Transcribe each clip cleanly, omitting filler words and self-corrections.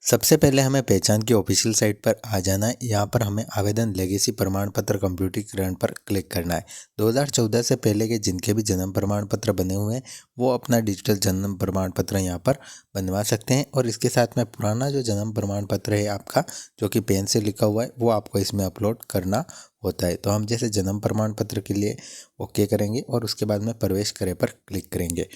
सबसे पहले हमें पहचान की ऑफिशियल साइट पर आ जाना है। यहाँ पर हमें आवेदन लेगेसी प्रमाण पत्र कंप्यूटरीकरण पर क्लिक करना है। 2014 से पहले के जिनके भी जन्म प्रमाण पत्र बने हुए हैं वो अपना डिजिटल जन्म प्रमाण पत्र यहाँ पर बनवा सकते हैं। और इसके साथ में पुराना जो जन्म प्रमाण पत्र है आपका, जो कि पेन से लिखा हुआ है, वो आपको इसमें अपलोड करना होता है। तो हम जैसे जन्म प्रमाण पत्र के लिए ओके करेंगे और उसके बाद में प्रवेश करें पर क्लिक करेंगे।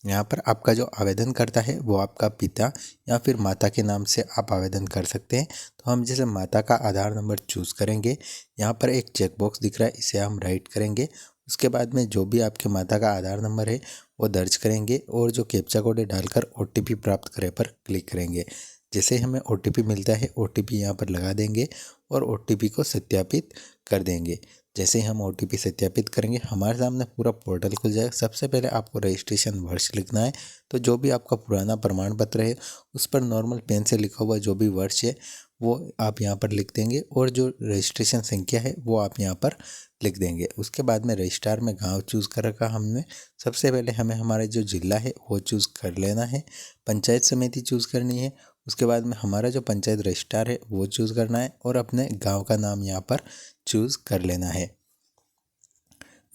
यहाँ पर आपका जो आवेदन करता है वो आपका पिता या फिर माता के नाम से आप आवेदन कर सकते हैं। तो हम जैसे माता का आधार नंबर चूज़ करेंगे। यहाँ पर एक चेक बॉक्स दिख रहा है, इसे हम राइट करेंगे। उसके बाद में जो भी आपके माता का आधार नंबर है वो दर्ज करेंगे और जो कैप्चा कोड है डालकर OTP प्राप्त करें पर क्लिक करेंगे। जैसे हमें OTP मिलता है OTP यहाँ पर लगा देंगे और OTP को सत्यापित कर देंगे। जैसे ही हम OTP सत्यापित करेंगे हमारे सामने पूरा पोर्टल खुल जाएगा। सबसे पहले आपको रजिस्ट्रेशन वर्ष लिखना है। तो जो भी आपका पुराना प्रमाण पत्र है उस पर नॉर्मल पेन से लिखा हुआ जो भी वर्ष है वो आप यहाँ पर लिख देंगे और जो रजिस्ट्रेशन संख्या है वो आप यहाँ पर लिख देंगे। उसके बाद में रजिस्ट्रार में गांव चूज़ कर रखा हमने। सबसे पहले हमें हमारा जो ज़िला है वो चूज़ कर लेना है। पंचायत समिति चूज़ करनी है। उसके बाद में हमारा जो पंचायत रजिस्ट्रार है वो चूज़ करना है और अपने गांव का नाम यहाँ पर चूज़ कर लेना है।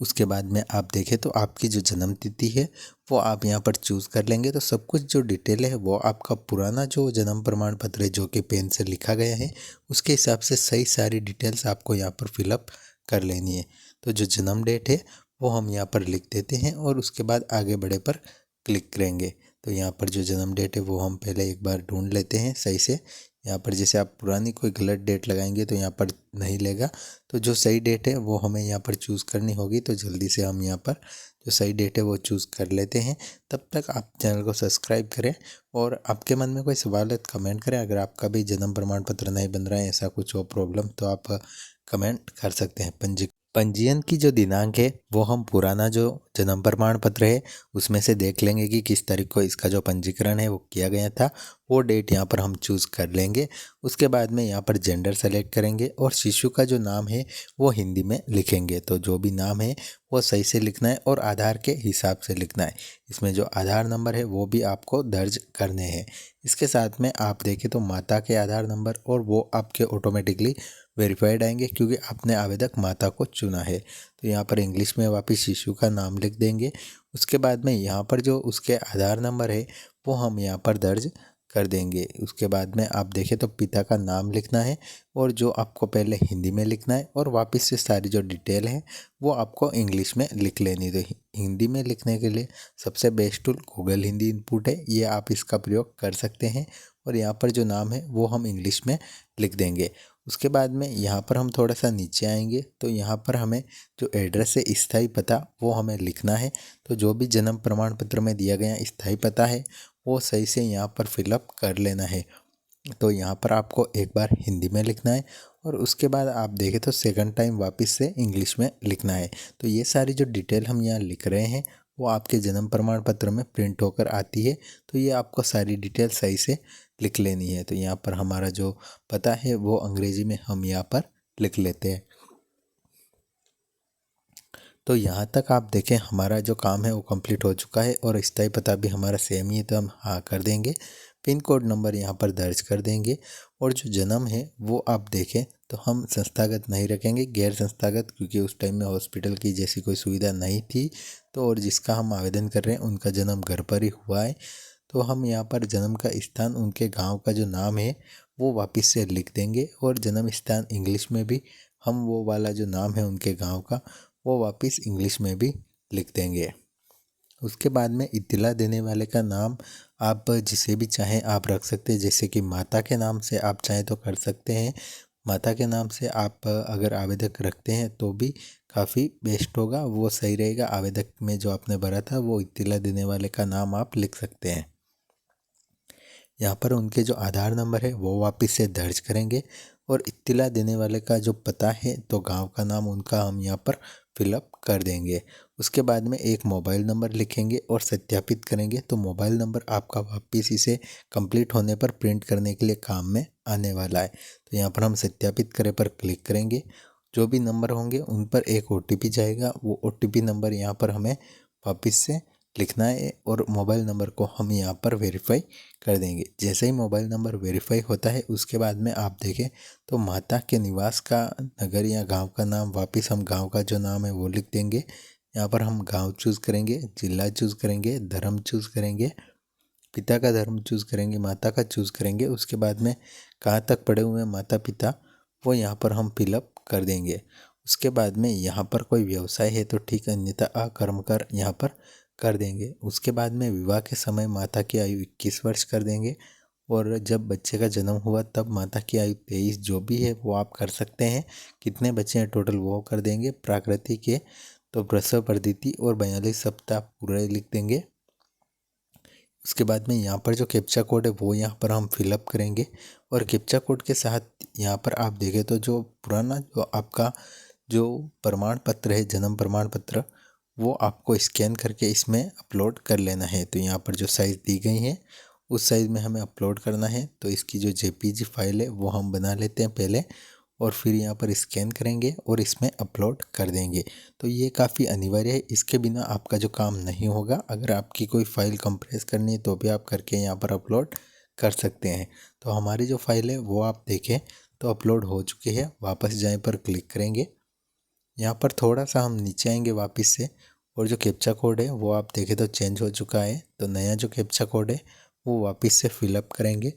उसके बाद में आप देखें तो आपकी जो जन्म तिथि है वो आप यहाँ पर चूज़ कर लेंगे। तो सब कुछ जो डिटेल है वो आपका पुराना जो जन्म प्रमाण पत्र है जो कि पेन से लिखा गया है उसके हिसाब से सही सारी डिटेल्स आपको यहाँ पर फिलअप कर लेनी है। तो जो जन्म डेट है वो हम यहाँ पर लिख देते हैं और उसके बाद आगे बढ़े पर क्लिक करेंगे। तो यहाँ पर जो जन्म डेट है वो हम पहले एक बार ढूंढ लेते हैं सही से। यहाँ पर जैसे आप पुरानी कोई गलत डेट लगाएंगे तो यहाँ पर नहीं लेगा। तो जो सही डेट है वो हमें यहाँ पर चूज़ करनी होगी। तो जल्दी से हम यहाँ पर जो सही डेट है वो चूज़ कर लेते हैं। तब तक आप चैनल को सब्सक्राइब करें और आपके मन में कोई सवाल है तो कमेंट करें। अगर आपका भी जन्म प्रमाण पत्र नहीं बन रहा है, ऐसा कुछ हो प्रॉब्लम, तो आप कमेंट कर सकते हैं। पंजीयन की जो दिनांक है वो हम पुराना जो जन्म प्रमाण पत्र है उसमें से देख लेंगे कि किस तारीख को इसका जो पंजीकरण है वो किया गया था। वो डेट यहाँ पर हम चूज़ कर लेंगे। उसके बाद में यहाँ पर जेंडर सेलेक्ट करेंगे और शिशु का जो नाम है वो हिंदी में लिखेंगे। तो जो भी नाम है वो सही से लिखना है और आधार के हिसाब से लिखना है। इसमें जो आधार नंबर है वो भी आपको दर्ज करने हैं। इसके साथ में आप देखें तो माता के आधार नंबर और वो आपके ऑटोमेटिकली वेरीफाइड आएंगे क्योंकि आपने आवेदक माता को चुना है। तो यहाँ पर इंग्लिश में वापस शिशु का नाम लिख देंगे। उसके बाद में यहाँ पर जो उसके आधार नंबर है वो हम यहाँ पर दर्ज कर देंगे। उसके बाद में आप देखें तो पिता का नाम लिखना है और जो आपको पहले हिंदी में लिखना है और वापस से सारी जो डिटेल है वो आपको इंग्लिश में लिख लेनी। तो हिंदी में लिखने के लिए सबसे best tool Google Hindi input है, ये आप इसका प्रयोग कर सकते हैं। और यहाँ पर जो नाम है वो हम इंग्लिश में लिख देंगे। उसके बाद में यहाँ पर हम थोड़ा सा नीचे आएंगे तो यहाँ पर हमें जो एड्रेस है स्थायी पता वो हमें लिखना है। तो जो भी जन्म प्रमाण पत्र में दिया गया स्थायी पता है वो सही से यहाँ पर फिलअप कर लेना है। तो यहाँ पर आपको एक बार हिंदी में लिखना है और उसके बाद आप देखें तो सेकंड टाइम वापस से इंग्लिश में लिखना है। तो ये सारी जो डिटेल हम यहाँ लिख रहे हैं वो आपके जन्म प्रमाण पत्र में प्रिंट होकर आती है। तो ये आपको सारी डिटेल सही से लिख लेनी है। तो यहाँ पर हमारा जो पता है वो अंग्रेजी में हम यहाँ पर लिख लेते हैं। तो यहाँ तक आप देखें हमारा जो काम है वो कंप्लीट हो चुका है और स्थायी पता भी हमारा सेम ही है तो हम हाँ कर देंगे। पिन कोड नंबर यहाँ पर दर्ज कर देंगे और जो जन्म है वो आप देखें तो हम संस्थागत नहीं रखेंगे, गैर संस्थागत, क्योंकि उस टाइम में हॉस्पिटल की जैसी कोई सुविधा नहीं थी। तो और जिसका हम आवेदन कर रहे हैं उनका जन्म घर पर ही हुआ है। तो हम यहाँ पर जन्म का स्थान, उनके गांव का जो नाम है वो वापस से लिख देंगे और जन्म स्थान इंग्लिश में भी हम वो वाला जो नाम है उनके गांव का वो वापस इंग्लिश में भी लिख देंगे। उसके बाद में इत्तला देने वाले का नाम आप जिसे भी चाहें आप रख सकते हैं। जैसे कि माता के नाम से आप चाहें तो कर सकते हैं। माता के नाम से आप अगर आवेदक रखते हैं तो भी काफ़ी बेस्ट होगा, वो सही रहेगा। आवेदक में जो आपने भरा था वो इत्तला देने वाले का नाम आप लिख सकते हैं। यहाँ पर उनके जो आधार नंबर है वो वापस से दर्ज करेंगे और इत्तला देने वाले का जो पता है तो गांव का नाम उनका हम यहाँ पर फिलअप कर देंगे। उसके बाद में एक मोबाइल नंबर लिखेंगे और सत्यापित करेंगे। तो मोबाइल नंबर आपका वापस इसे कंप्लीट होने पर प्रिंट करने के लिए काम में आने वाला है। तो यहाँ पर हम सत्यापित करें पर क्लिक करेंगे। जो भी नंबर होंगे उन पर एक OTP जाएगा, वो OTP नंबर यहाँ पर हमें वापस से लिखना है और मोबाइल नंबर को हम यहाँ पर वेरीफाई कर देंगे। जैसे ही मोबाइल नंबर वेरीफाई होता है उसके बाद में आप देखें तो माता के निवास का नगर या गांव का नाम, वापस हम गांव का जो नाम है वो लिख देंगे। यहाँ पर हम गांव चूज़ करेंगे, जिला चूज़ करेंगे, धर्म चूज़ करेंगे, पिता का धर्म चूज़ करेंगे, माता का चूज़ करेंगे। उसके बाद में कहाँ तक पढ़े हुए हैं माता पिता वो यहाँ पर हम फिलअप कर देंगे। उसके बाद में यहाँ पर कोई व्यवसाय है तो ठीक, अन्यथा अकर्मकर यहाँ पर कर देंगे। उसके बाद में विवाह के समय माता की आयु 21 वर्ष कर देंगे और जब बच्चे का जन्म हुआ तब माता की आयु 23, जो भी है वो आप कर सकते हैं। कितने बच्चे हैं टोटल वो कर देंगे। प्राकृतिक है तो प्रसव पद्धति और 42 सप्ताह पूरे लिख देंगे। उसके बाद में यहाँ पर जो कैप्चा कोड है वो यहाँ पर हम फिलअप करेंगे और कैप्चा कोड के साथ यहाँ पर आप देखें तो जो पुराना जो आपका जो प्रमाण पत्र है, जन्म प्रमाण पत्र, वो आपको स्कैन करके इसमें अपलोड कर लेना है। तो यहाँ पर जो साइज़ दी गई है उस साइज़ में हमें अपलोड करना है। तो इसकी जो जेपीजी फाइल है वो हम बना लेते हैं पहले और फिर यहाँ पर स्कैन करेंगे और इसमें अपलोड कर देंगे। तो ये काफ़ी अनिवार्य है, इसके बिना आपका जो काम नहीं होगा। अगर आपकी कोई फ़ाइल कंप्रेस करनी है तो भी आप करके यहाँ पर अपलोड कर सकते हैं। तो हमारी जो फाइल है वो आप देखें तो अपलोड हो चुकी है। वापस जाए पर क्लिक करेंगे। यहाँ पर थोड़ा सा हम नीचे आएंगे वापस से और जो कैप्चा कोड है वो आप देखें तो चेंज हो चुका है। तो नया जो कैप्चा कोड है वो वापस से फिलअप करेंगे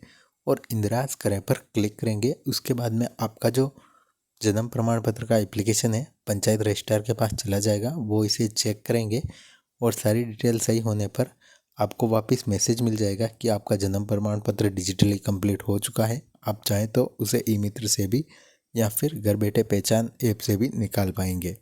और इंदिराज करें पर क्लिक करेंगे। उसके बाद में आपका जो जन्म प्रमाण पत्र का एप्लीकेशन है पंचायत रजिस्ट्रार के पास चला जाएगा, वो इसे चेक करेंगे और सारी डिटेल सही होने पर आपको वापस मैसेज मिल जाएगा कि आपका जन्म प्रमाण पत्र डिजिटली कंप्लीट हो चुका है। आप चाहें तो उसे ई मित्र से भी या फिर घर बैठे पहचान ऐप से भी निकाल पाएंगे।